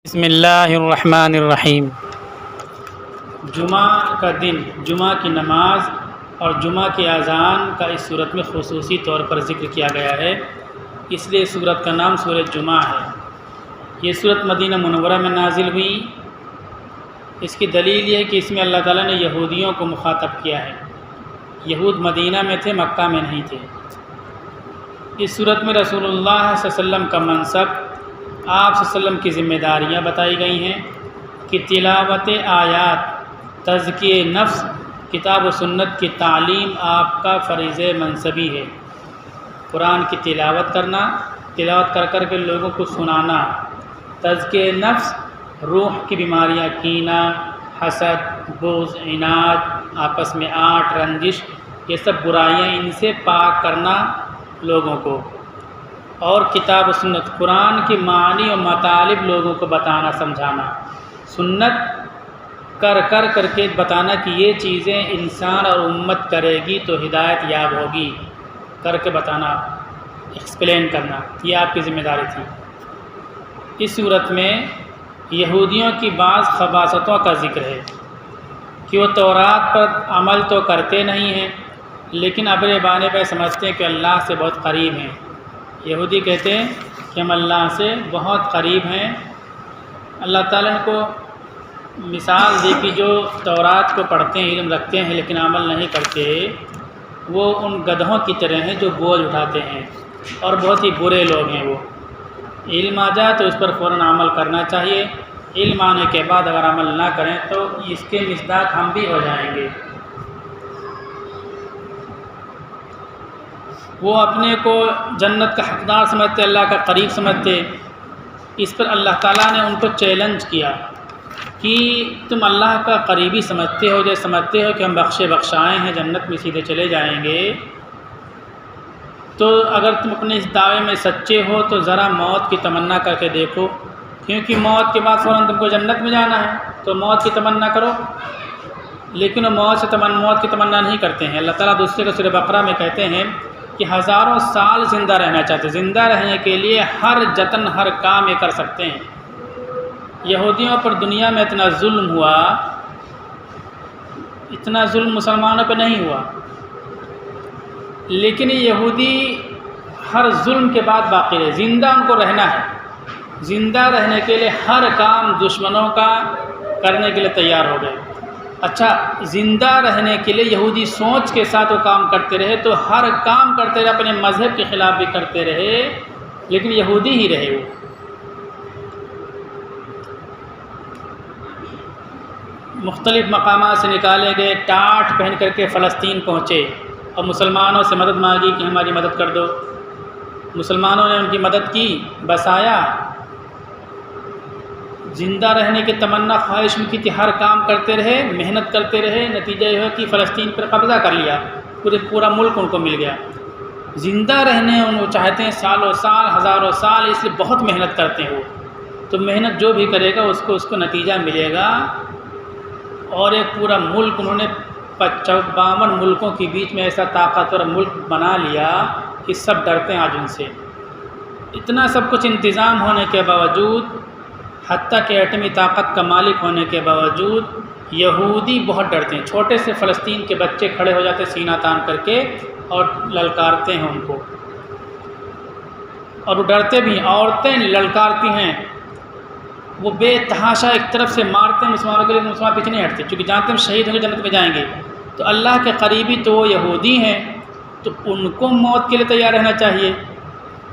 بسم اللہ الرحمن الرحیم۔ جمعہ کا دن، جمعہ کی نماز اور جمعہ کی اذان کا اس صورت میں خصوصی طور پر ذکر کیا گیا ہے، اس لیے صورت کا نام سورۃ جمعہ ہے۔ یہ صورت مدینہ منورہ میں نازل ہوئی۔ اس کی دلیل یہ ہے کہ اس میں اللہ تعالیٰ نے یہودیوں کو مخاطب کیا ہے۔ یہود مدینہ میں تھے، مکہ میں نہیں تھے۔ اس صورت میں رسول اللہ صلی اللہ علیہ وسلم کا منصب، آپ صلی اللہ علیہ وسلم کی ذمہ داریاں بتائی گئی ہیں کہ تلاوت آیات، تزکیہ نفس، کتاب و سنت کی تعلیم آپ کا فریض منصبی ہے۔ قرآن کی تلاوت کرنا، تلاوت کر کے لوگوں کو سنانا، تزکیہ نفس، روح کی بیماریاں، کینہ، حسد، بغض، عناد، آپس میں آٹ، رنجش، یہ سب برائیاں، ان سے پاک کرنا لوگوں کو، اور کتاب و سنت، قرآن کی معنی و مطالب لوگوں کو بتانا، سمجھانا، سنت کر کے بتانا کہ یہ چیزیں انسان اور امت کرے گی تو ہدایت یاب ہوگی، کر کے بتانا، ایکسپلین کرنا، یہ آپ کی ذمہ داری تھی۔ اس صورت میں یہودیوں کی بعض خباثتوں کا ذکر ہے کہ وہ تورات پر عمل تو کرتے نہیں ہیں، لیکن ابر بانے پہ سمجھتے ہیں کہ اللہ سے بہت قریب ہیں۔ یہودی کہتے ہیں کہ ہم اللہ سے بہت قریب ہیں۔ اللہ تعالیٰ نے کو مثال دی کہ جو تورات کو پڑھتے ہیں، علم رکھتے ہیں لیکن عمل نہیں کرتے، وہ ان گدھوں کی طرح ہیں جو بوجھ اٹھاتے ہیں، اور بہت ہی برے لوگ ہیں۔ وہ علم آ جائے تو اس پر فوراً عمل کرنا چاہیے، علم آنے کے بعد اگر عمل نہ کریں تو اس کے مصداق ہم بھی ہو جائیں گے۔ وہ اپنے کو جنت کا حقدار سمجھتے، اللہ کا قریب سمجھتے۔ اس پر اللہ تعالیٰ نے ان کو چیلنج کیا کہ تم اللہ کا قریبی سمجھتے ہو، جیسے سمجھتے ہو کہ ہم بخشائے ہیں، جنت میں سیدھے چلے جائیں گے، تو اگر تم اپنے اس دعوے میں سچے ہو تو ذرا موت کی تمنا کر کے دیکھو، کیونکہ موت کے بعد فوراً تم کو جنت میں جانا ہے، تو موت کی تمنا کرو۔ لیکن وہ موت کی تمنا نہیں کرتے ہیں۔ اللہ تعالیٰ دوسرے کو سورہ بقرہ میں کہتے ہیں کہ ہزاروں سال زندہ رہنا چاہتے ہیں، زندہ رہنے کے لیے ہر جتن، ہر کام یہ کر سکتے ہیں۔ یہودیوں پر دنیا میں اتنا ظلم ہوا، اتنا ظلم مسلمانوں پہ نہیں ہوا، لیکن یہودی ہر ظلم کے بعد باقی رہے، زندہ ان کو رہنا ہے، زندہ رہنے کے لیے ہر کام دشمنوں کا کرنے کے لیے تیار ہو گئے۔ اچھا، زندہ رہنے کے لیے یہودی سوچ کے ساتھ وہ کام کرتے رہے، تو ہر کام کرتے رہے، اپنے مذہب کے خلاف بھی کرتے رہے، لیکن یہودی ہی رہے۔ وہ مختلف مقامات سے نکالے گئے، ٹاٹ پہن کر کے فلسطین پہنچے اور مسلمانوں سے مدد مانگی کہ ہماری مدد کر دو۔ مسلمانوں نے ان کی مدد کی، بسایا، زندہ رہنے کی تمنا خواہش ان کی تھی، ہر کام کرتے رہے، محنت کرتے رہے، نتیجہ یہ ہے کہ فلسطین پر قبضہ کر لیا، پورا ملک ان کو مل گیا۔ زندہ رہنے وہ چاہتے ہیں، سالوں سال، ہزاروں سال، اس لیے بہت محنت کرتے ہیں وہ، تو محنت جو بھی کرے گا اس کو نتیجہ ملے گا۔ اور ایک پورا ملک انہوں نے 52 ملکوں کے بیچ میں ایسا طاقتور ملک بنا لیا کہ سب ڈرتے ہیں آج ان سے۔ اتنا سب کچھ انتظام ہونے کے باوجود، حتیٰ کہ ایٹمی طاقت کا مالک ہونے کے باوجود، یہودی بہت ڈرتے ہیں۔ چھوٹے سے فلسطین کے بچے کھڑے ہو جاتے سینہ تان کر کے اور للکارتے ہیں ان کو، اور وہ ڈرتے بھی ہیں، عورتیں للکارتی ہیں، وہ بے تحاشا ایک طرف سے مارتے ہیں مسلمانوں کے لیے، مسلمان پیچھے نہیں ہٹتے، چونکہ جانتے ہیں شہید ہوں گے جنت میں جائیں گے۔ تو اللہ کے قریبی تو وہ یہودی ہیں، تو ان کو موت کے لیے تیار رہنا چاہیے۔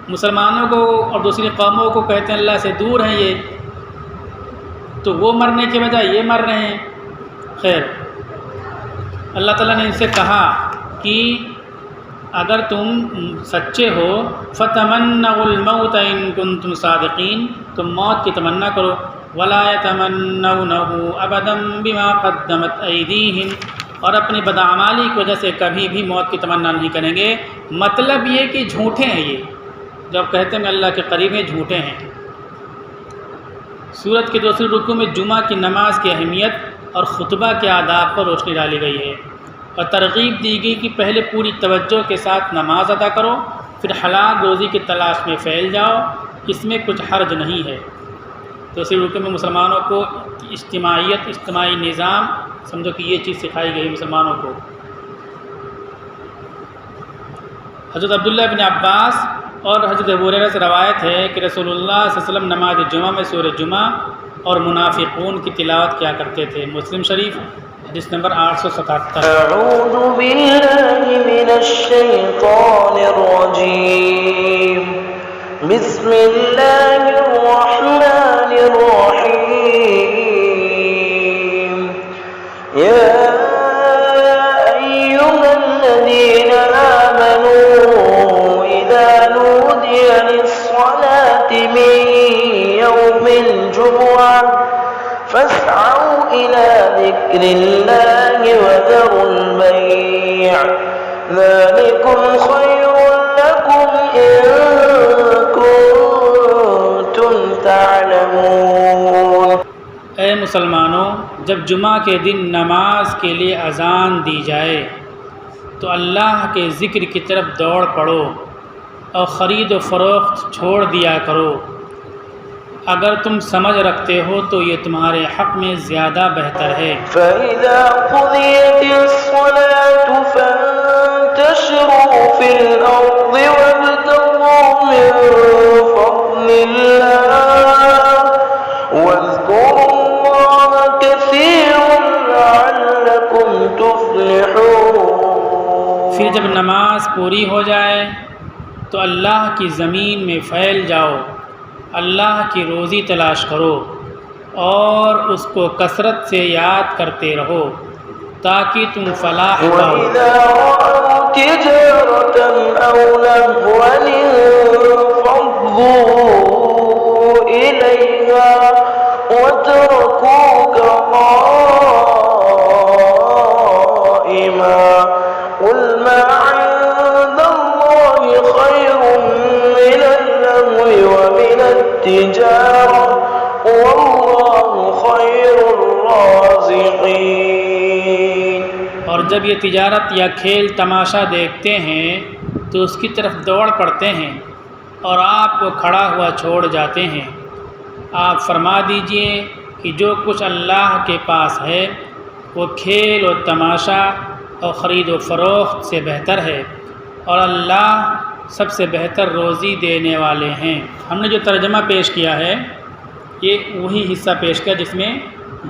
مسلمانوں کو اور دوسری قوموں کو کہتے ہیں اللہ سے دور ہیں یہ، تو وہ مرنے کے بجائے یہ مر رہے ہیں۔ خیر، اللہ تعالیٰ نے ان سے کہا کہ اگر تم سچے ہو فَتَمَنَّوُا الْمَوْتَ إِن كُنتُمْ صَادِقِينَ، تم موت کی تمنا کرو، وَلَا يَتَمَنَّوْنَهُ أَبَدًا بِمَا قَدَّمَتْ أَيْدِيهِمْ، اور اپنی بدعمالی کی وجہ سے کبھی بھی موت کی تمنا نہیں کریں گے۔ مطلب یہ کہ جھوٹے ہیں یہ، جب کہتے ہیں اللہ کے قریب ہیں، جھوٹے ہیں۔ سورت کے دوسری رکوع میں جمعہ کی نماز کی اہمیت اور خطبہ کے آداب پر روشنی ڈالی گئی ہے، اور ترغیب دی گئی کہ پہلے پوری توجہ کے ساتھ نماز ادا کرو، پھر حلال روزی کی تلاش میں پھیل جاؤ، اس میں کچھ حرج نہیں ہے۔ تو اسی رکوع میں مسلمانوں کو اجتماعیت، اجتماعی نظام سمجھو کہ یہ چیز سکھائی گئی مسلمانوں کو۔ حضرت عبداللہ بن عباس اور حضرت ابو ہریرہ سے روایت ہے کہ رسول اللہ صلی اللہ علیہ وسلم نماز جمعہ میں سورہ جمعہ اور منافقون کی تلاوت کیا کرتے تھے۔ مسلم شریف حدیث نمبر 877۔ اعوذ باللہ من الشیطان الرجیم، بسم اللہ الرحمن الرحیم، یا ایہا الذین آمنوا اذا نودی للصلاة من یوم الجمعہ فاسعوا إلى ذكر الله وذروا البيع ذلكم خير لكم إن كنتم تعلمون۔ اے مسلمانوں، جب جمعہ کے دن نماز کے لیے اذان دی جائے تو اللہ کے ذکر کی طرف دوڑ پڑو اور خرید و فروخت چھوڑ دیا کرو، اگر تم سمجھ رکھتے ہو تو یہ تمہارے حق میں زیادہ بہتر ہے۔ فَإِذَا قُضِيَتِ الصَّلَاةُ فَانتَشِرُوا فِي الْأَرْضِ وَابْتَغُوا مِن فَضْلِ اللَّهِ وَاذْكُرُوا اللَّهَ كَثِيرًا لَعَلَّكُمْ تُفْلِحُونَ۔ پھر جب نماز پوری ہو جائے تو اللہ کی زمین میں پھیل جاؤ، اللہ کی روزی تلاش کرو اور اس کو کثرت سے یاد کرتے رہو تاکہ تم فلاح پاؤ۔ وَإِذَا رَأَوْا تِجَارَةً أَوْ لَهْوًا انفَضُّوا إِلَيْهَا وَتَرَكُوكَ قَائِمًا قُلْ مَا عِندَ اللَّهِ خَيْرٌ مِّنَ اللَّهْوِ وَمِنَ التِّجَارَةِ وَاللَّهُ خَيْرُ الرَّازِقِينَ۔ اور جب یہ تجارت یا کھیل تماشا دیکھتے ہیں تو اس کی طرف دوڑ پڑتے ہیں اور آپ کو کھڑا ہوا چھوڑ جاتے ہیں۔ آپ فرما دیجئے کہ جو کچھ اللہ کے پاس ہے وہ کھیل و تماشا اور خرید و فروخت سے بہتر ہے، اور اللہ سب سے بہتر روزی دینے والے ہیں۔ ہم نے جو ترجمہ پیش کیا ہے یہ وہی حصہ پیش کیا جس میں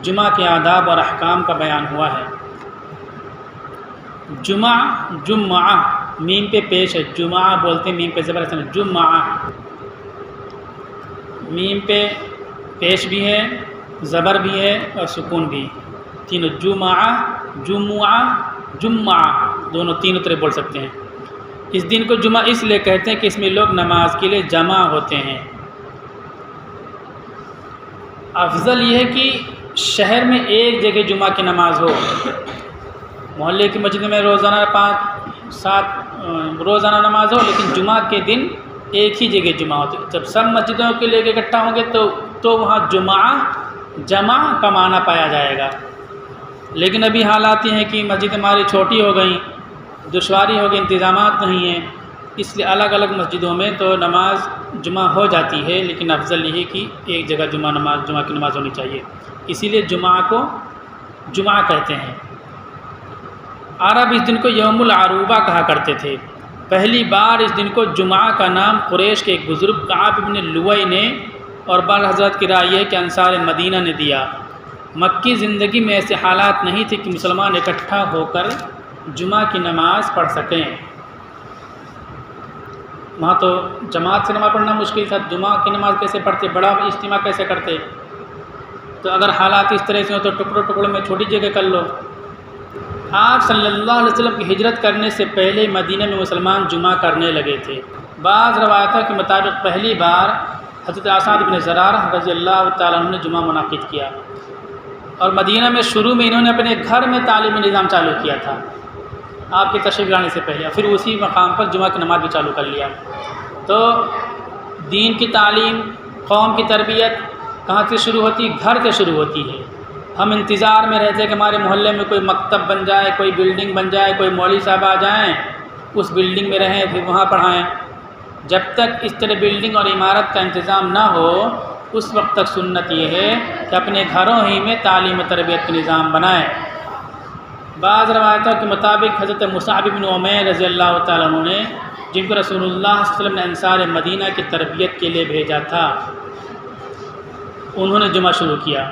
جمعہ کے آداب اور احکام کا بیان ہوا ہے۔ جمعہ میم پہ پیش ہے، جمعہ بولتے ہیں، میم پہ زبر ہے، جمعہ میم پہ پیش بھی ہے، زبر بھی ہے اور سکون بھی، تینوں جمعہ دونوں تینوں طرح بول سکتے ہیں۔ اس دن کو جمعہ اس لیے کہتے ہیں کہ اس میں لوگ نماز کے لیے جمع ہوتے ہیں۔ افضل یہ ہے کہ شہر میں ایک جگہ جمعہ کی نماز ہو، محلے کی مسجد میں روزانہ 5-7 روزانہ نماز ہو، لیکن جمعہ کے دن ایک ہی جگہ جمعہ ہوتے۔ جب سب مسجدوں کے لے کے اکٹھا ہوں گے تو وہاں جمع کا معنی پایا جائے گا۔ لیکن ابھی حالات یہ ہیں کہ مسجد ہماری چھوٹی ہو گئیں، دشواری ہوگی، انتظامات نہیں ہیں، اس لیے الگ الگ مسجدوں میں تو نماز جمعہ ہو جاتی ہے، لیکن افضل یہ کہ ایک جگہ جمعہ کی نماز ہونی چاہیے، اسی لیے جمعہ کو جمعہ کہتے ہیں۔ عرب اس دن کو یوم العروبہ کہا کرتے تھے۔ پہلی بار اس دن کو جمعہ کا نام قریش کے ایک بزرگ کعب بن لؤی نے اور بعض حضرات کی رائے ہے کہ انصار مدینہ نے دیا۔ مکی زندگی میں ایسے حالات نہیں تھے کہ مسلمان اکٹھا ہو کر جمعہ کی نماز پڑھ سکیں، وہاں تو جماعت سے نماز پڑھنا مشکل تھا، جمعہ کی نماز کیسے پڑھتے، بڑا اجتماع کیسے کرتے؟ تو اگر حالات اس طرح سے ہوں تو ٹکڑوں میں چھوٹی جگہ کر لو۔ آپ صلی اللہ علیہ وسلم کی ہجرت کرنے سے پہلے مدینہ میں مسلمان جمعہ کرنے لگے تھے۔ بعض روایتوں کے مطابق پہلی بار حضرت اسعد بن زرارہ رضی اللہ تعالیٰ عنہ نے جمعہ منعقد کیا، اور مدینہ میں شروع میں انہوں نے اپنے گھر میں تعلیمی نظام چالو کیا تھا آپ کے تشریف لانے سے پہلے، پھر اسی مقام پر جمعہ کی نماز بھی چالو کر لیا۔ تو دین کی تعلیم، قوم کی تربیت کہاں سے شروع ہوتی؟ گھر سے شروع ہوتی ہے۔ ہم انتظار میں رہتے ہیں کہ ہمارے محلے میں کوئی مکتب بن جائے، کوئی بلڈنگ بن جائے، کوئی مولوی صاحب آ جائیں، اس بلڈنگ میں رہیں، پھر وہاں پڑھائیں۔ جب تک اس طرح بلڈنگ اور عمارت کا انتظام نہ ہو اس وقت تک سنت یہ ہے کہ اپنے گھروں ہی میں تعلیم و تربیت کا نظام بنائیں۔ بعض روایتوں کے مطابق حضرت مصعب بن عمیر رضی اللہ تعالیٰ عنہ نے، جن کو رسول اللہ صلی اللہ علیہ وسلم نے انصار مدینہ کی تربیت کے لیے بھیجا تھا، انہوں نے جمعہ شروع کیا۔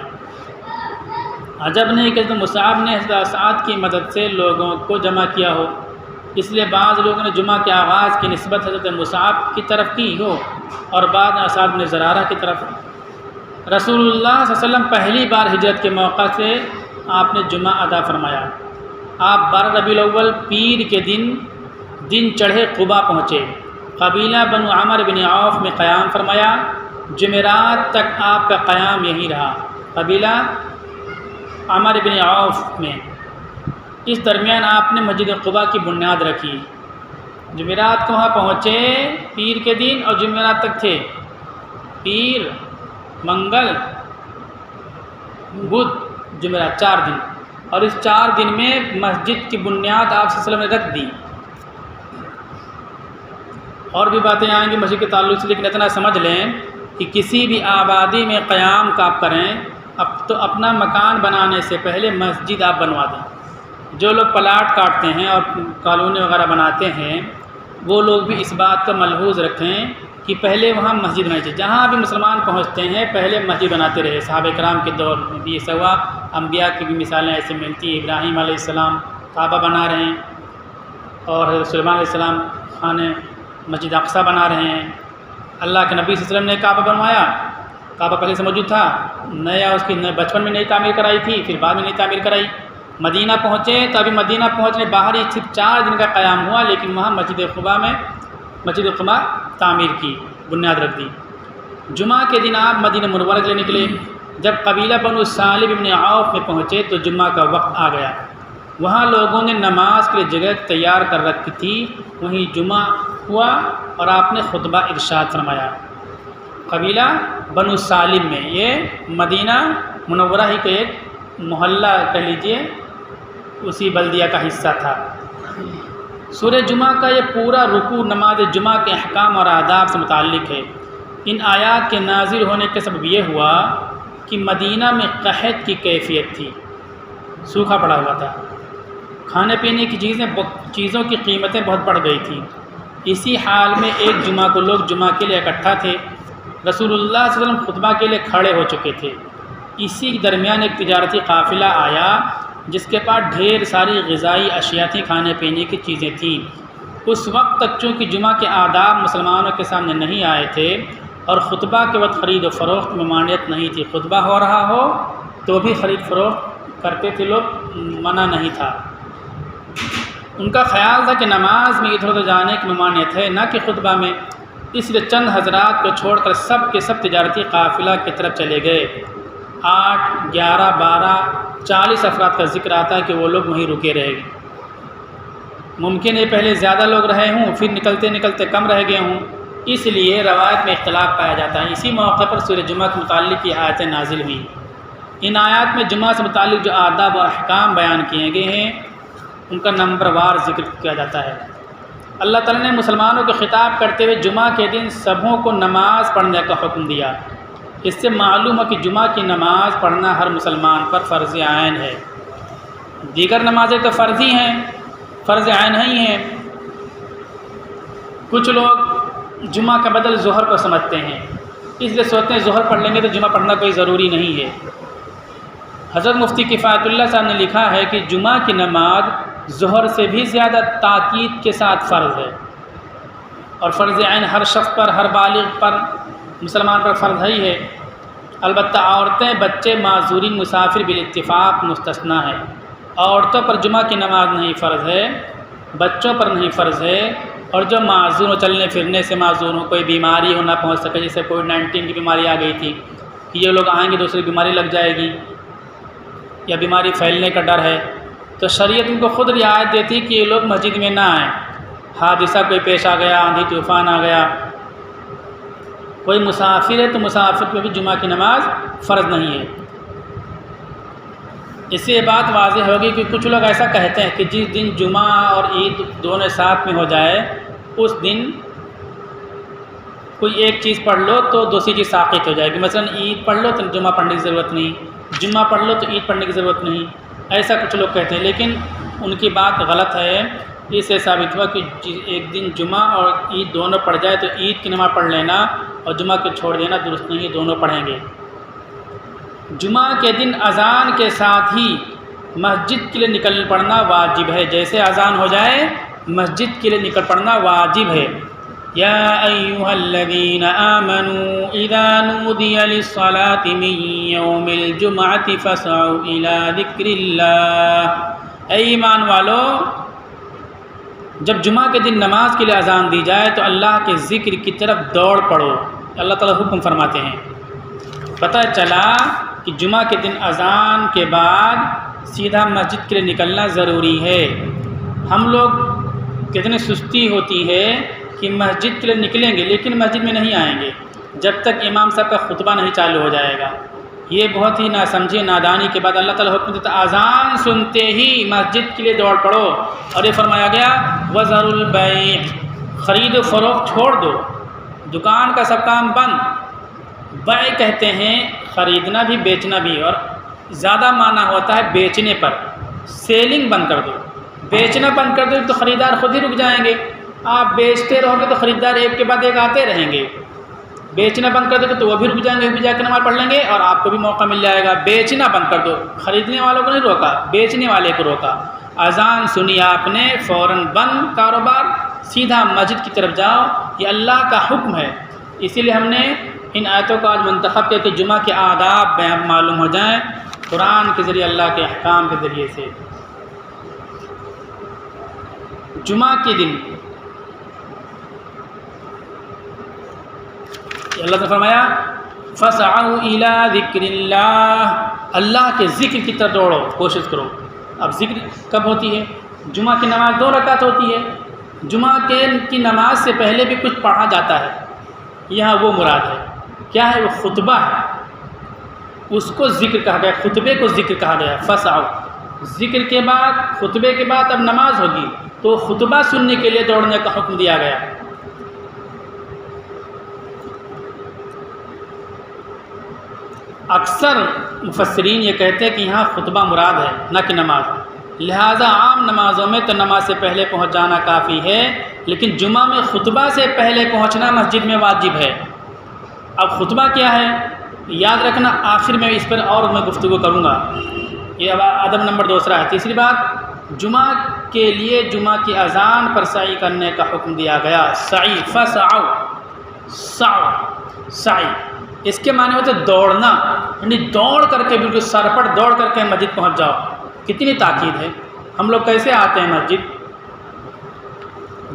عجب نہیں کہ حضرت مصعب نے حضرت سعد کی مدد سے لوگوں کو جمع کیا ہو، اس لیے بعض لوگوں نے جمعہ کے آغاز کی نسبت حضرت مصعب کی طرف کی ہو اور بعد میں اسعد بن زرارہ کی طرف۔ رسول اللہ صلی اللہ علیہ وسلم پہلی بار ہجرت کے موقع سے آپ نے جمعہ ادا فرمایا۔ آپ 12 ربیع الاول پیر کے دن چڑھے قبا پہنچے، قبیلہ بنو عامر بن عوف میں قیام فرمایا۔ جمعرات تک آپ کا قیام یہی رہا، قبیلہ عامر بن عوف میں۔ اس درمیان آپ نے مسجد قباء کی بنیاد رکھی۔ جمعرات کو وہاں پہنچے پیر کے دن، اور جمعرات تک تھے، پیر، منگل، بدھ، جمعرات، 4 دن، اور اس 4 دن میں مسجد کی بنیاد آپ صلی اللہ علیہ وسلم نے رکھ دی۔ اور بھی باتیں آئیں گی مسجد کے تعلق سے، لیکن اتنا سمجھ لیں کہ کسی بھی آبادی میں قیام کا آپ کریں، اب تو اپنا مکان بنانے سے پہلے مسجد آپ بنوا دیں۔ جو لوگ پلاٹ کاٹتے ہیں اور کالونی وغیرہ بناتے ہیں، وہ لوگ بھی اس بات کا ملحوظ رکھیں کہ پہلے وہاں مسجد بنائی چاہیے۔ جہاں بھی مسلمان پہنچتے ہیں پہلے مسجد بناتے رہے۔ صحابہ کرام کے دور میں بھی ایسا ہوا، انبیاء کی بھی مثالیں ایسے ملتی ہیں۔ ابراہیم علیہ السلام کعبہ بنا رہے ہیں، اور حضرت سلیمان علیہ السلام خانے مسجد اقصیٰ بنا رہے ہیں۔ اللہ کے نبی صلی اللہ علیہ وسلم نے کعبہ بنوایا، کعبہ پہلے سے موجود تھا، نیا اس کی بچپن میں نئی تعمیر کرائی تھی، پھر بعد میں نئی تعمیر کرائی۔ مدینہ پہنچے تو ابھی مدینہ پہنچنے باہر ہی صرف 4 دن کا قیام ہوا، لیکن وہاں مسجد قباء تعمیر کی بنیاد رکھ دی۔ جمعہ کے دن آپ مدینہ منورہ کے لیے نکلے۔ جب قبیلہ بنو سالم بن عوف میں پہنچے تو جمعہ کا وقت آ گیا۔ وہاں لوگوں نے نماز کے لیے جگہ تیار کر رکھی تھی، وہیں جمعہ ہوا اور آپ نے خطبہ ارشاد فرمایا۔ قبیلہ بنو سالم میں، یہ مدینہ منورہ ہی کا ایک محلہ کہہ لیجئے، اسی بلدیہ کا حصہ تھا۔ سورہ جمعہ کا یہ پورا رکوع نماز جمعہ کے احکام اور آداب سے متعلق ہے۔ ان آیات کے نازل ہونے کا سبب یہ ہوا کہ مدینہ میں قحط کی کیفیت تھی، سوکھا پڑا ہوا تھا، کھانے پینے کی چیزوں کی قیمتیں بہت بڑھ گئی تھیں۔ اسی حال میں ایک جمعہ کو لوگ جمعہ کے لیے اکٹھا تھے۔ رسول اللہ صلی اللہ علیہ وسلم خطبہ کے لیے کھڑے ہو چکے تھے۔ اسی درمیان ایک تجارتی قافلہ آیا جس کے پاس ڈھیر ساری غذائی اشیاء تھیں، کھانے پینے کی چیزیں تھیں۔ اس وقت تک چونکہ جمعہ کے آداب مسلمانوں کے سامنے نہیں آئے تھے اور خطبہ کے وقت خرید و فروخت میں ممانعت نہیں تھی، خطبہ ہو رہا ہو تو بھی خرید فروخت کرتے تھے لوگ، منع نہیں تھا۔ ان کا خیال تھا کہ نماز میں ادھر ادھر جانے کی ممانعت ہے، نہ کہ خطبہ میں، اس لیے چند حضرات کو چھوڑ کر سب کے سب تجارتی قافلہ کی طرف چلے گئے۔ 8، 11، 12، 40 افراد کا ذکر آتا ہے کہ وہ لوگ وہیں رکے رہے گئے۔ ممکن ہے پہلے زیادہ لوگ رہے ہوں، پھر نکلتے نکلتے کم رہ گئے ہوں، اس لیے روایت میں اختلاف پایا جاتا ہے۔ اسی موقع پر سورہ جمعہ کے متعلق یہ آیتیں نازل ہوئیں۔ ان آیات میں جمعہ سے متعلق جو آداب اور احکام بیان کیے گئے ہیں ان کا نمبر وار ذکر کیا جاتا ہے۔ اللہ تعالیٰ نے مسلمانوں کو خطاب کرتے ہوئے جمعہ کے دن سبھوں کو نماز پڑھنے کا حکم دیا۔ اس سے معلوم ہے کہ جمعہ کی نماز پڑھنا ہر مسلمان پر فرض عین ہے۔ دیگر نمازیں تو فرض ہی ہیں، فرض عین ہی ہیں۔ کچھ لوگ جمعہ کا بدل ظہر کو سمجھتے ہیں، اس لیے سوچتے ہیں ظہر پڑھ لیں گے تو جمعہ پڑھنا کوئی ضروری نہیں ہے۔ حضرت مفتی کفایت اللہ صاحب نے لکھا ہے کہ جمعہ کی نماز ظہر سے بھی زیادہ تاکید کے ساتھ فرض ہے، اور فرض عین ہر شخص پر، ہر بالغ پر، مسلمان پر فرض ہی ہے۔ البتہ عورتیں، بچے، معذورین، مسافر بالاتفاق مستثنیٰ ہے۔ عورتوں پر جمعہ کی نماز نہیں فرض ہے، بچوں پر نہیں فرض ہے، اور جو معذور ہو، چلنے پھرنے سے معذور ہو، کوئی بیماری ہو نہ پہنچ سکے، جیسے کووڈ-19 کی بیماری آ گئی تھی کہ یہ لوگ آئیں گے دوسری بیماری لگ جائے گی یا بیماری پھیلنے کا ڈر ہے، تو شریعت ان کو خود رعایت دیتی کہ یہ لوگ مسجد میں نہ آئیں۔ حادثہ کوئی پیش آ گیا، آندھی طوفان آ گیا، کوئی مسافر ہے تو مسافر کو بھی جمعہ کی نماز فرض نہیں ہے۔ اس سے یہ بات واضح ہوگی کہ کچھ لوگ ایسا کہتے ہیں کہ جس دن جمعہ اور عید دونوں ساتھ میں ہو جائے کوئی ایک چیز پڑھ لو تو دوسری چیز ساقط ہو جائے گی. مثلا عید پڑھ لو تو جمعہ پڑھنے کی ضرورت نہیں، جمعہ پڑھ لو تو عید پڑھنے کی ضرورت نہیں، ایسا کچھ لوگ کہتے ہیں، لیکن ان کی بات غلط ہے. اس سے ثابت ہوا کہ ایک دن جمعہ اور عید دونوں پڑھ جائے تو عید کی نماز پڑھ لینا اور جمعہ کو چھوڑ دینا درست نہیں ہے، دونوں پڑھیں گے. جمعہ کے دن اذان کے ساتھ ہی مسجد کے لیے نکل پڑنا واجب ہے. جیسے اذان ہو جائے مسجد کے لیے نکل پڑنا واجب ہے. یا ایھا الذین آمنوا اذا نودی للصلاة من یوم الجمعة فاسعوا الی ذکر اللہ. اے ایمان والو، جب جمعہ کے دن نماز کے لیے اذان دی جائے تو اللہ کے ذکر کی طرف دوڑ پڑو. اللہ تعالیٰ حکم فرماتے ہیں. پتہ چلا کہ جمعہ کے دن اذان کے بعد سیدھا مسجد کے لیے نکلنا ضروری ہے. ہم لوگ کتنی سستی ہوتی ہے کہ مسجد کے لیے نکلیں گے لیکن مسجد میں نہیں آئیں گے جب تک امام صاحب کا خطبہ نہیں چالو ہو جائے گا. یہ بہت ہی ناسمجھی نادانی کے بعد اللہ تعالیٰ حکم دیتا اذان سنتے ہی مسجد کے لیے دوڑ پڑو. اور یہ فرمایا گیا وذروا البیع، خرید و فروخت چھوڑ دو، دکان کا سب کام بند. بیع کہتے ہیں خریدنا بھی بیچنا بھی، اور زیادہ معنی ہوتا ہے بیچنے پر. سیلنگ بند کر دو، بیچنا بند کر دو تو خریدار خود ہی رک جائیں گے. آپ بیچتے رہو گے تو خریدار ایک کے بعد ایک آتے رہیں گے. بیچنا بند کر دو گے تو وہ بھی رک جائیں گے، وہ بھی جا کے نماز پڑھ لیں گے اور آپ کو بھی موقع مل جائے گا. بیچنا بند کر دو، خریدنے والوں کو نہیں روکا، بیچنے والے کو روکا. اذان سنی آپ نے فوراً بند کاروبار، سیدھا مسجد کی طرف جاؤ. یہ اللہ کا حکم ہے. اسی لیے ہم نے ان آیتوں کو آج منتخب کیا کہ جمعہ کے آداب معلوم ہو جائیں قرآن کے ذریعے، اللہ کے احکام کے ذریعے سے. جمعہ کے دن اللہ نے فرمایا فَاسْعَوْا إِلَىٰ ذِكْرِ اللَّهِ، اللہ کے ذکر کی طرف دوڑو، کوشش کرو. اب ذکر کب ہوتی ہے؟ جمعہ کی نماز 2 رکعت ہوتی ہے. جمعہ کی نماز سے پہلے بھی کچھ پڑھا جاتا ہے. یہاں وہ مراد ہے. کیا ہے؟ وہ خطبہ ہے. اس کو ذکر کہا گیا، خطبے کو ذکر کہا گیا. فَاسْعَوْا، ذکر کے بعد خطبے کے بعد اب نماز ہوگی تو خطبہ سننے کے لیے دوڑنے کا حکم دیا گیا. اکثر مفسرین یہ کہتے ہیں کہ یہاں خطبہ مراد ہے نہ کہ نماز. لہٰذا عام نمازوں میں تو نماز سے پہلے پہنچ جانا کافی ہے، لیکن جمعہ میں خطبہ سے پہلے پہنچنا مسجد میں واجب ہے. اب خطبہ کیا ہے یاد رکھنا، آخر میں اس پر اور میں گفتگو کروں گا. یہ اب ادب نمبر 2 ہے. تیسری بات، جمعہ کے لیے جمعہ کی اذان پر سعی کرنے کا حکم دیا گیا. سعی، فسعوا، سعی اس کے معنی ہوتے دوڑنا، یعنی دوڑ کر کے بالکل سرپٹ دوڑ کر کے مسجد پہنچ جاؤ. کتنی تاکید ہے. ہم لوگ کیسے آتے ہیں مسجد؟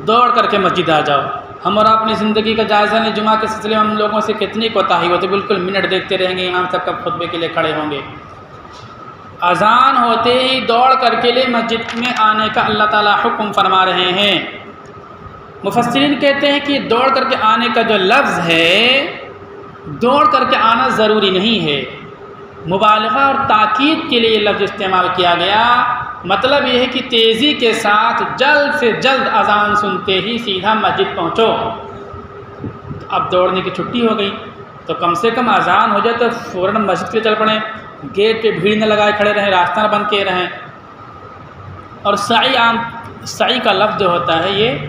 دوڑ کر کے مسجد آ جاؤ. ہم اور اپنی زندگی کا جائزہ لیں، جمعہ کے سلسلے میں ہم لوگوں سے کتنی کوتاہی ہوتی، بالکل منٹ دیکھتے رہیں گے امام صاحب کب خطبے کے لیے کھڑے ہوں گے. اذان ہوتے ہی دوڑ کر کے لیے مسجد میں آنے کا اللہ تعالیٰ حکم فرما رہے ہیں. مفسرین کہتے ہیں کہ دوڑ کر کے آنے کا جو لفظ ہے، دوڑ کر کے آنا ضروری نہیں ہے، مبالغہ اور تاکید کے لیے یہ لفظ استعمال کیا گیا. مطلب یہ ہے کہ تیزی کے ساتھ جلد سے جلد اذان سنتے ہی سیدھا مسجد پہنچو. اب دوڑنے کی چھٹی ہو گئی تو کم سے کم اذان ہو جائے تو فوراً مسجد کے چل پڑیں، گیٹ پہ بھیڑ نہ لگائے کھڑے رہیں، راستہ نہ بند کیے رہیں. اور سعی کا لفظ جو ہوتا ہے یہ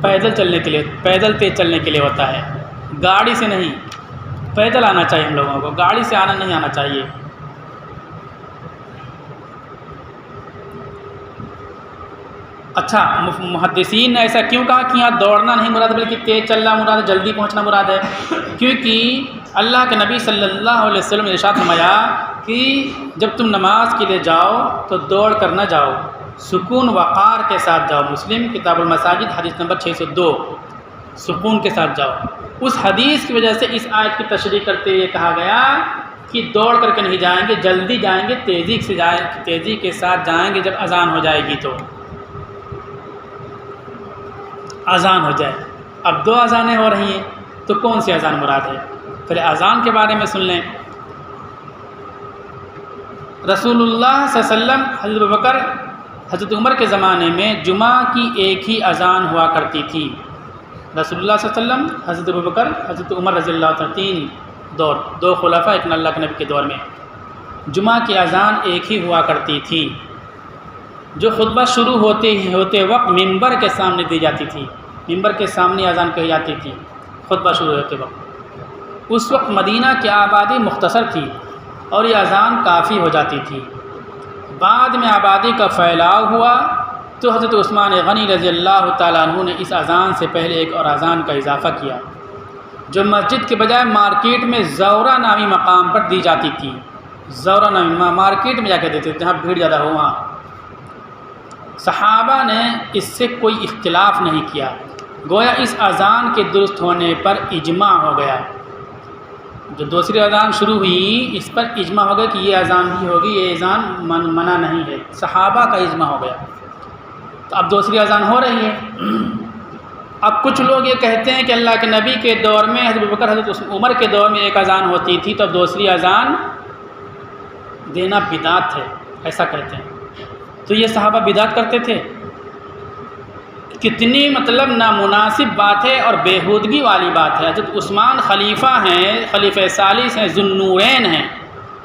پیدل چلنے کے لیے، پیدل تیز چلنے کے لیے ہوتا ہے، گاڑی سے نہیں. پیدل آنا چاہیے ہم لوگوں کو، گاڑی سے آنا نہیں آنا چاہیے. اچھا، محدثین نے ایسا کیوں کہا کہ یہاں دوڑنا نہیں مراد بلکہ تیز چلنا مراد ہے، جلدی پہنچنا مراد ہے؟ کیونکہ اللہ کے نبی صلی اللہ علیہ وسلم نے ارشاد فرمایا کہ جب تم نماز کے لیے جاؤ تو دوڑ کر نہ جاؤ، سکون وقار کے ساتھ جاؤ. مسلم کتاب المساجد حدیث نمبر 602، سکون کے ساتھ جاؤ. اس حدیث کی وجہ سے اس آیت کی تشریح کرتے ہوئے کہا گیا کہ دوڑ کر کے نہیں جائیں گے، جلدی جائیں گے، تیزی کے ساتھ جائیں گے. جب اذان ہو جائے گی تو اذان ہو جائے. اب 2 اذانیں ہو رہی ہیں تو کون سی اذان مراد ہے؟ پہلے اذان کے بارے میں سن لیں. رسول اللہ صلی اللہ علیہ وسلم، حضرت ابوبکر، حضرت عمر کے زمانے میں جمعہ کی ایک ہی اذان ہوا کرتی تھی. رسول اللہ صلی اللہ علیہ وسلم، حضرت ابوبکر، حضرت عمر رضی اللہ عنہ، 3 دور، 2 خلفاء، ایک اللہ کے نبی کے دور میں جمعہ کی اذان ایک ہی ہوا کرتی تھی، جو خطبہ شروع ہوتے وقت ممبر کے سامنے دی جاتی تھی، ممبر کے سامنے اذان کہی جاتی تھی خطبہ شروع ہوتے وقت۔ اس وقت مدینہ کی آبادی مختصر تھی اور یہ اذان کافی ہو جاتی تھی۔ بعد میں آبادی کا پھیلاؤ ہوا تو حضرت عثمان غنی رضی اللہ تعالیٰ عنہ نے اس اذان سے پہلے ایک اور اذان کا اضافہ کیا، جو مسجد کے بجائے مارکیٹ میں زورہ نامی مقام پر دی جاتی تھی۔ زورہ نامی مارکیٹ میں جا کے دیتے تھے، جہاں بھیڑ زیادہ ہو وہاں۔ صحابہ نے اس سے کوئی اختلاف نہیں کیا، گویا اس اذان کے درست ہونے پر اجماع ہو گیا۔ جو دوسری اذان شروع ہوئی اس پر اجماع ہو گیا کہ یہ اذان بھی ہوگی، یہ اذان منع نہیں ہے، صحابہ کا اجماع ہو گیا۔ تو اب دوسری اذان ہو رہی ہے۔ اب کچھ لوگ یہ کہتے ہیں کہ اللہ کے نبی کے دور میں، حضرت ابوبکر، حضرت عمر کے دور میں ایک اذان ہوتی تھی تو اب دوسری اذان دینا بدعت ہے، ایسا کہتے ہیں۔ تو یہ صحابہ بدعت کرتے تھے؟ کتنی نامناسب بات ہے اور بےہودگی والی بات ہے۔ حضرت عثمان خلیفہ ہیں، خلیفہ ثالث ہیں، ذو النورین ہیں،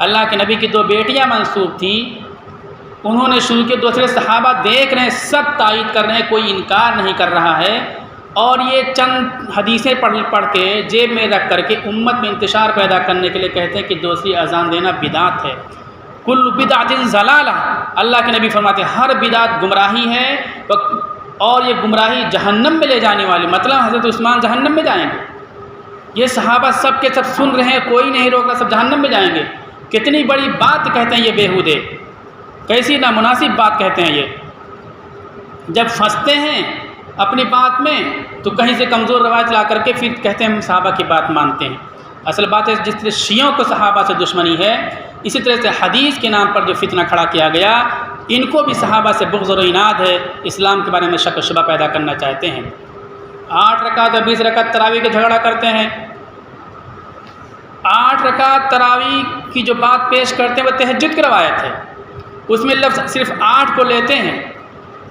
اللہ کے نبی کی 2 بیٹیاں منسوب تھیں، انہوں نے شروع کے، دوسرے صحابہ دیکھ رہے ہیں، سب تائید کر رہے ہیں، کوئی انکار نہیں کر رہا ہے، اور یہ چند حدیثیں پڑھ کے جیب میں رکھ کر کے امت میں انتشار پیدا کرنے کے لیے کہتے ہیں کہ دوسری اذان دینا بدعت ہے۔ کل بدعت ضلالہ، اللہ کے نبی فرماتے ہیں ہر بدعت گمراہی ہے، اور یہ گمراہی جہنم میں لے جانے والی، مطلب حضرت عثمان جہنم میں جائیں گے۔ یہ صحابہ سب کے سب سن رہے ہیں، کوئی نہیں روک رہا، سب جہنم میں جائیں گے۔ کتنی بڑی بات کہتے ہیں یہ بیہودے، کیسی نامناسب بات کہتے ہیں یہ۔ جب پھنستے ہیں اپنی بات میں تو کہیں سے کمزور روایت لا کر کے پھر کہتے ہیں ہم صحابہ کی بات مانتے ہیں۔ اصل بات ہے جس طرح شیعوں کو صحابہ سے دشمنی ہے، اسی طرح سے حدیث کے نام پر جو فتنہ کھڑا کیا گیا، ان کو بھی صحابہ سے بغض و عناد ہے، اسلام کے بارے میں شک و شبہ پیدا کرنا چاہتے ہیں۔ 8 رکعت اور 20 رکعت تراویح کے جھگڑا کرتے ہیں۔ 8 رکعت تراویح کی جو بات پیش کرتے ہیں وہ تہجد کی روایت ہے، اس میں لفظ صرف 8 کو لیتے ہیں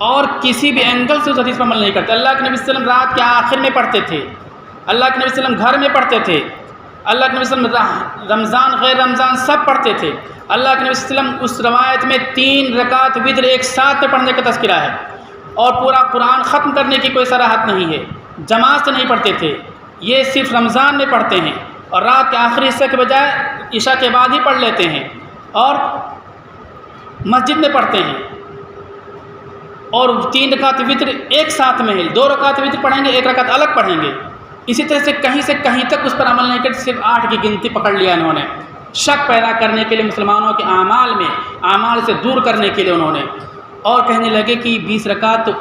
اور کسی بھی اینگل سے اس حدیث پر عمل نہیں کرتے۔ اللہ کے نبی صلی اللہ علیہ وسلم رات کے آخر میں پڑھتے تھے، اللہ کے نبی صلی اللہ علیہ وسلم گھر میں پڑھتے تھے، اللہ کے نبی صلی اللہ علیہ وسلم رمضان غیر رمضان سب پڑھتے تھے۔ اللہ کے نبی صلی اللہ علیہ وسلم اس روایت میں 3 رکعت وتر ایک ساتھ میں پڑھنے کا تذکرہ ہے، اور پورا قرآن ختم کرنے کی کوئی صراحت نہیں ہے، جماعت سے نہیں پڑھتے تھے، یہ صرف رمضان میں پڑھتے ہیں، اور رات کے آخری حصے کے بجائے عشاء کے بعد ہی پڑھ لیتے ہیں، اور مسجد میں پڑھتے ہیں، اور 3 رکعت وتر ایک ساتھ میں ہے، 2 رکعت وتر پڑھیں گے، 1 رکعت الگ پڑھیں گے۔ اسی طرح سے کہیں تک اس پر عمل نہیں کرتے، صرف 8 کی گنتی پکڑ لیا انہوں نے، شک پیدا کرنے کے لیے مسلمانوں کے اعمال سے دور کرنے کے لیے انہوں نے، اور کہنے لگے کہ 20 رکعت تو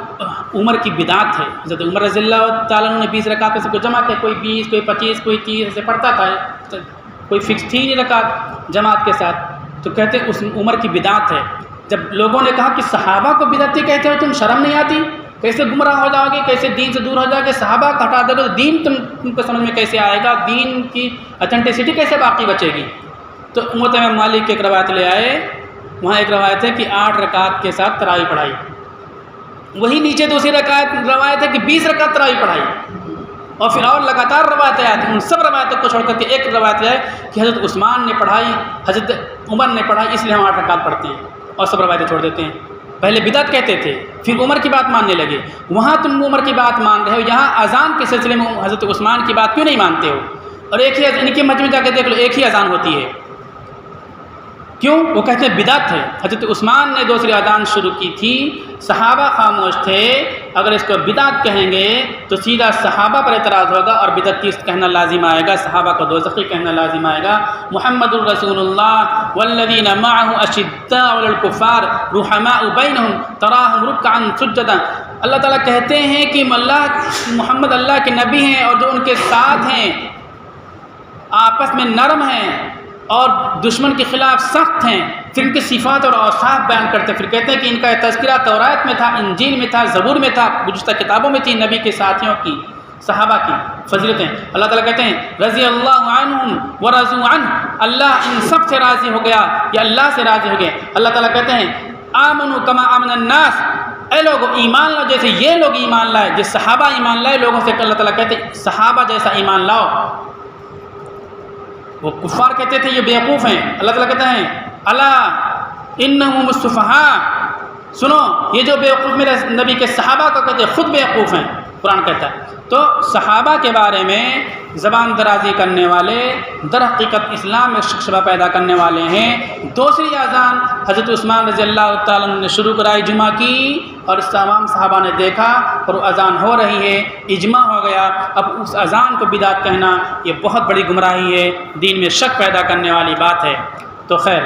عمر کی بدعت ہے۔ حضرت عمر رضی اللہ تعالیٰ عنہ نے 20 رکعت میں سے کو جمع کیا، کوئی 20 کوئی 25 کوئی 30 ایسے پڑھتا تھا، کوئی فکس تھی نہیں رکعت جماعت کے ساتھ، تو کہتے اس عمر کی بدعت ہے۔ جب لوگوں نے کہا کہ صحابہ کو بدعتی کہتے ہو، تم شرم نہیں آتی؟ کیسے گمراہ ہو جاؤ گے، کیسے دین سے دور ہو جاؤ گے، صحابہ کو ہٹا دو گے تو دین تم کو سمجھ میں کیسے آئے گا، دین کی اتھینٹسٹی کیسے باقی بچے گی؟ تو امام مالک کی ایک روایت لے آئے، وہاں ایک روایت ہے کہ 8 رکعت کے ساتھ تراویح پڑھائی، وہی نیچے دوسری روایت ہے کہ 20 رکعت تراویح پڑھائی، اور پھر اور لگاتار روایتیں آتی ہیں، ان سب روایتوں کو چھوڑ کر کے ایک روایت ہے کہ حضرت عثمان نے پڑھائی، حضرت عمر نے پڑھائی، اس لیے ہم 8 رکعت پڑھتے ہیں، اور سب روایتیں چھوڑ دیتے ہیں۔ پہلے بدعت کہتے تھے، پھر عمر کی بات ماننے لگے، وہاں تم عمر کی بات مان رہے ہو، یہاں اذان کے سلسلے میں حضرت عثمان کی بات کیوں نہیں مانتے ہو؟ اور ایک ہی ان کے مجمع جا کے دیکھ لو، ایک ہی اذان ہوتی ہے، کیوں؟ وہ کہتے ہیں بدعت ہے۔ حضرت عثمان نے دوسری اذان شروع کی تھی، صحابہ خاموش تھے، اگر اس کو بدعت کہیں گے تو سیدھا صحابہ پر اعتراض ہوگا اور بدعتی کہنا لازم آئے گا، صحابہ کو دوزخی کہنا لازم آئے گا۔ محمد الرسول اللہ والذین معه اشداء علی الکفار رحماء بینہم تراہم رکعا سجدا، اللہ تعالیٰ کہتے ہیں کہ محمد اللہ کے نبی ہیں، اور جو ان کے ساتھ ہیں آپس میں نرم ہیں اور دشمن کے خلاف سخت ہیں، پھر ان کی صفات اور اوصاف بیان کرتے ہیں، پھر کہتے ہیں کہ ان کا تذکرہ تورات میں تھا، انجیل میں تھا، زبور میں تھا، گزشتہ کتابوں میں تھی، نبی کے ساتھیوں کی، صحابہ کی فضیلتیں۔ اللہ تعالیٰ کہتے ہیں رضی اللہ عنہم ورضوا عنہ، اللہ ان سب سے راضی ہو گیا، یا اللہ سے راضی ہو گئے۔ اللہ تعالیٰ کہتے ہیں آمنوا کما آمن الناس، اے لوگوں ایمان لاؤ جیسے یہ لوگ ایمان لائے، جس صحابہ ایمان لائے لوگوں سے اللہ تعالیٰ کہتے ہیں صحابہ جیسا ایمان لاؤ۔ وہ کفار کہتے تھے یہ بیوقوف ہیں، اللہ تعالیٰ کہتے ہیں الا انہم السفہاء، سنو یہ جو بیوقوف میرے نبی کے صحابہ کو کہتے ہیں خود بیوقوف ہیں، قرآن کہتا ہے۔ تو صحابہ کے بارے میں زبان درازی کرنے والے در حقیقت اسلام میں شکشبہ پیدا کرنے والے ہیں۔ دوسری اذان حضرت عثمان رضی اللہ تعالیٰ عنہ نے شروع کرائی جمعہ کی، اور اس تمام صحابہ نے دیکھا اور وہ اذان ہو رہی ہے، اجماع ہو گیا۔ اب اس اذان کو بدعت کہنا یہ بہت بڑی گمراہی ہے، دین میں شک پیدا کرنے والی بات ہے۔ تو خیر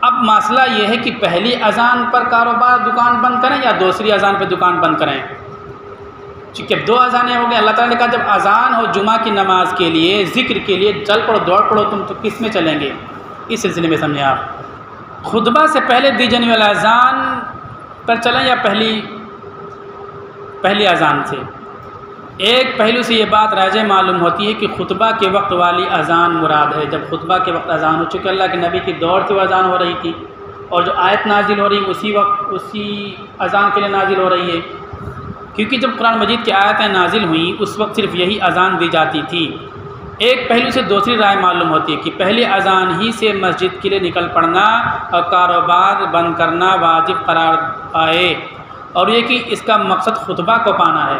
اب مسئلہ یہ ہے کہ پہلی اذان پر کاروبار دکان بند کریں یا دوسری اذان پہ دکان بند کریں، چونکہ اب 2 اذانیں ہو گئے۔ اللہ تعالیٰ نے کہا جب اذان ہو جمعہ کی نماز کے لیے، ذکر کے لیے، چل پڑو دوڑ پڑو، تم تو کس میں چلیں گے؟ اس سلسلے میں سمجھیں آپ خطبہ سے پہلے دی جانے والا اذان پر چلیں یا پہلی اذان سے؟ ایک پہلو سے یہ بات راجع معلوم ہوتی ہے کہ خطبہ کے وقت والی اذان مراد ہے۔ جب خطبہ کے وقت اذان ہو، چونکہ اللہ کے نبی کی دور سے وہ اذان ہو رہی تھی، اور جو آیت نازل ہو رہی اسی وقت اسی اذان کے لیے نازل ہو رہی ہے، کیونکہ جب قرآن مجید کی آیتیں نازل ہوئیں اس وقت صرف یہی اذان دی جاتی تھی۔ ایک پہلو سے دوسری رائے معلوم ہوتی ہے کہ پہلی اذان ہی سے مسجد کے لیے نکل پڑنا اور کاروبار بند کرنا واجب قرار پائے، اور یہ کہ اس کا مقصد خطبہ کو پانا ہے۔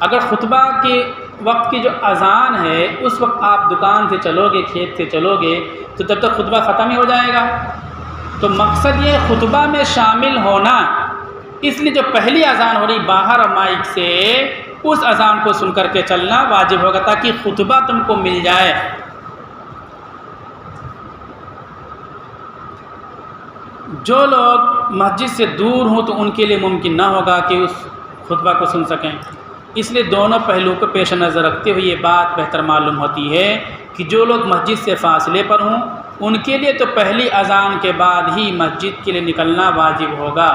اگر خطبہ کے وقت کی جو اذان ہے اس وقت آپ دکان سے چلو گے، کھیت سے چلو گے، تو تب تک خطبہ ختم ہی ہو جائے گا۔ تو مقصد یہ خطبہ میں شامل ہونا، اس لیے جو پہلی اذان ہو رہی باہر اور مائک سے، اس اذان کو سن کر کے چلنا واجب ہوگا تاکہ خطبہ تم کو مل جائے۔ جو لوگ مسجد سے دور ہوں تو ان کے لیے ممکن نہ ہوگا کہ اس خطبہ کو سن سکیں، اس لیے دونوں پہلوؤں کو پیش نظر رکھتے ہوئے یہ بات بہتر معلوم ہوتی ہے کہ جو لوگ مسجد سے فاصلے پر ہوں ان کے لیے تو پہلی اذان کے بعد ہی مسجد کے لیے نکلنا واجب ہوگا۔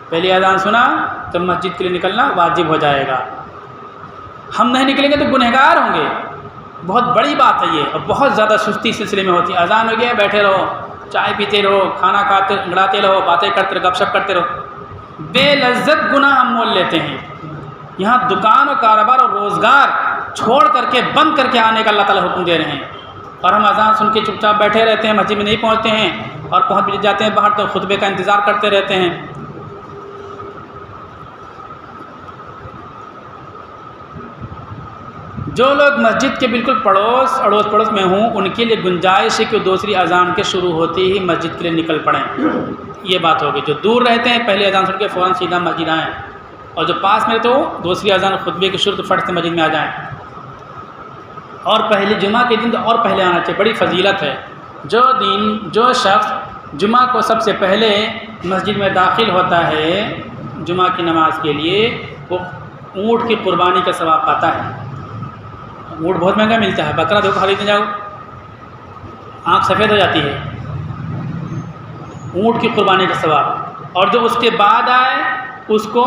پہلی اذان سنا تو مسجد کے لیے نکلنا واجب ہو جائے گا۔ ہم نہیں نکلیں گے تو گنہگار ہوں گے، بہت بڑی بات ہے یہ، اور بہت زیادہ سستی سلسلے میں ہوتی ہے۔ اذان ہو گیا بیٹھے رہو، چائے پیتے رہو، کھانا کھاتے انگڑاتے رہو، باتیں کرتے رہو، گپ شپ کرتے رہو، بے لذت گناہ ہم مول لیتے ہیں۔ یہاں دکان اور کاروبار اور روزگار چھوڑ کر کے بند کر کے آنے کا اللہ تعالیٰ حکم دے رہے ہیں، اور ہم اذان سن کے چپ چاپ بیٹھے رہتے ہیں، مسجد میں نہیں پہنچتے ہیں، اور پہنچ بھی جاتے ہیں باہر تو خطبے کا انتظار کرتے رہتے ہیں۔ جو لوگ مسجد کے بالکل اڑوس پڑوس میں ہوں ان کے لیے گنجائش ہے کہ وہ دوسری اذان کے شروع ہوتے ہی مسجد کے لیے نکل پڑیں، یہ بات ہوگی۔ جو دور رہتے ہیں پہلی اذان سن کے فوراً سیدھا مسجد آئیں، اور جو پاس میں تو دوسری اذان خطبے کی شروع تو فٹ سے مسجد میں آ جائیں۔ اور پہلے جمعہ کے دن تو اور پہلے آنا چاہیے، بڑی فضیلت ہے۔ جو شخص جمعہ کو سب سے پہلے مسجد میں داخل ہوتا ہے جمعہ کی نماز کے لیے، وہ اونٹ کی قربانی کا ثواب پاتا ہے۔ اونٹ بہت مہنگا ملتا ہے، بکرا دیکھو خریدنے جاؤ آنکھ سفید ہو جاتی ہے، اونٹ کی قربانی کا ثواب۔ اور جو اس کے بعد آئے اس کو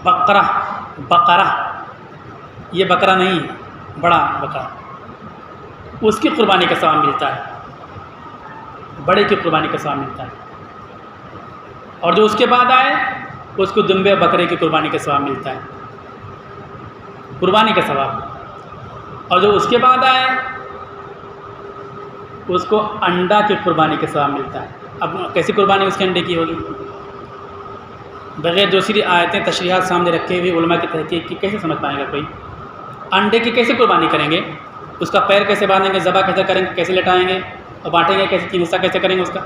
بقرہ، یہ بکرا نہیں بڑا بکرا، اس کی قربانی کا ثواب ملتا ہے، بڑے کی قربانی کا ثواب ملتا ہے۔ اور جو اس کے بعد آئے اس کو دمبے بکرے کی قربانی کا ثواب ملتا ہے، قربانی کا ثواب۔ اور جو اس کے بعد آئے اس کو انڈا کی قربانی کا ثواب ملتا ہے۔ اب کیسی قربانی اس کے انڈے کی ہوگی؟ بغیر دوسری آیتیں تشریحات سامنے رکھے ہوئے علماء کی تحقیق کی کیسے سمجھ پائے گا کوئی؟ انڈے کی کیسے قربانی کریں گے؟ اس کا پیر کیسے باندھیں گے، ذبح کیسے کریں گے، کیسے لٹائیں گے اور بانٹیں گے کیسے، 3 حصہ کیسے کریں گے اس کا؟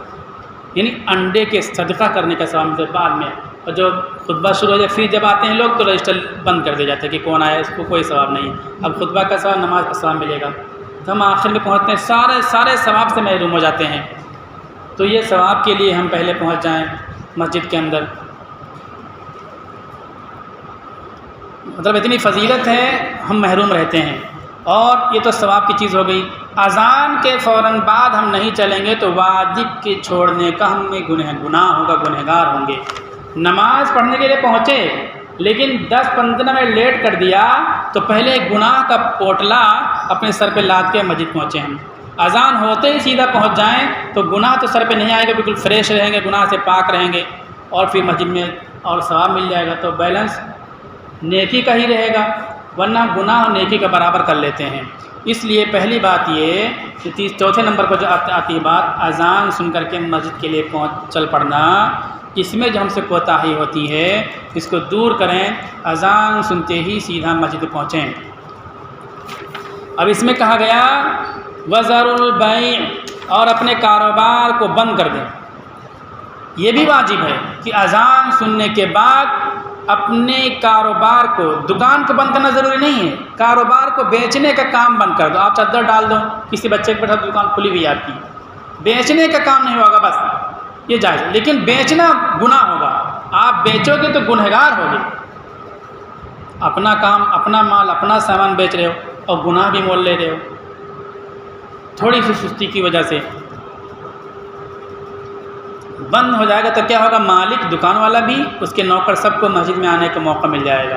یعنی انڈے کے صدقہ کرنے کا ثواب بعد میں، اور جو خطبہ شروع ہو جائے پھر جب آتے ہیں لوگ تو رجسٹر بند کر دیا جاتا ہے کہ کون آیا، اس کو کوئی ثواب نہیں۔ اب خطبہ کا ثواب، نماز کا ثواب ملے گا، تو ہم آخر میں پہنچتے ہیں سارے ثواب سے محروم ہو جاتے ہیں۔ تو یہ ثواب کے لیے ہم پہلے پہنچ جائیں مسجد کے اندر، مطلب اتنی فضیلت ہے ہم محروم رہتے ہیں۔ اور یہ تو ثواب کی چیز ہو گئی۔ اذان کے فوراً بعد ہم نہیں چلیں گے تو واجب کے چھوڑنے کا ہم میں گناہ ہوگا، گنہگار ہوں گے۔ نماز پڑھنے کے لیے پہنچے لیکن 10-15 منٹ لیٹ کر دیا تو پہلے گناہ کا پوٹلا اپنے سر پہ لاد کے مسجد پہنچے ہم۔ اذان ہوتے ہی سیدھا پہنچ جائیں تو گناہ تو سر پہ نہیں آئے گا، بالکل فریش رہیں گے، گناہ سے پاک رہیں گے، اور پھر مسجد میں اور ثواب مل جائے گا تو بیلنس نیکی کا ہی رہے گا، ورنہ گناہ اور نیکی کا برابر کر لیتے ہیں۔ اس لیے پہلی بات یہ کہ چوتھے نمبر پر جو آتی ہے بات، اذان سن کر کے مسجد کے لیے چل پڑنا، اس میں جو ہم سے کوتاہی ہوتی ہے اس کو دور کریں، اذان سنتے ہی سیدھا مسجد پہنچیں۔ اب اس میں کہا گیا وَذَرُوا الْبَيْعَ، اور اپنے کاروبار کو بند کر دیں۔ یہ بھی واجب ہے کہ اذان سننے کے بعد اپنے کاروبار کو، دکان کو بند کرنا ضروری نہیں ہے، کاروبار کو بیچنے کا کام بند کر دو۔ آپ چادر ڈال دو، کسی بچے کے بیٹھا دکان کھلی ہوئی آپ کی، بیچنے کا کام نہیں ہوگا، بس یہ جائز ہے، لیکن بیچنا گناہ ہوگا، آپ بیچو گے تو گنہگار ہوگے۔ اپنا کام، اپنا مال، اپنا سامان بیچ رہے ہو اور گناہ بھی مول لے رہے ہو تھوڑی سی سستی کی وجہ سے۔ بند ہو جائے گا تو کیا ہوگا، مالک، دکان والا بھی، اس کے نوکر، سب کو مسجد میں آنے کا موقع مل جائے گا۔